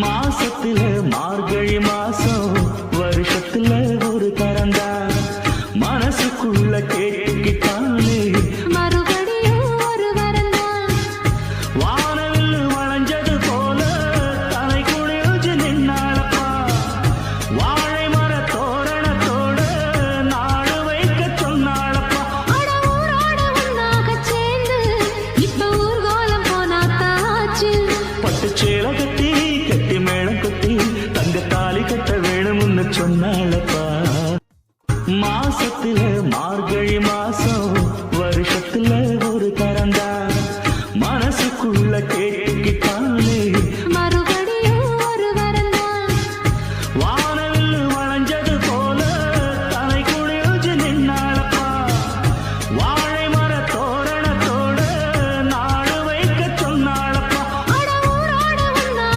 மாசத்துல மார்கழி மாசம் வருஷத்துல ஒரு தரந்தா மனசுக்குள்ள கேட்டுக்கிட்டானே மறுபடியும் ஒரு வரந்தான் வானவில் வளைஞ்சது போல தலை குளிர்ச்சி நின்னாளப்பா வாழை மர தோரணத்தோட நாடு வைக்க சொன்னாளப்பா அட ஊரோட ஒன்னாகச் சேர்ந்து இப்ப ஊர்கோலம் போனாத்தாச்சு பட்டுச்சேலை கட்டி கட்டி மேளம் கொட்டி தங்க தாலி கட்ட வேணும்னு சொன்னாளப்பா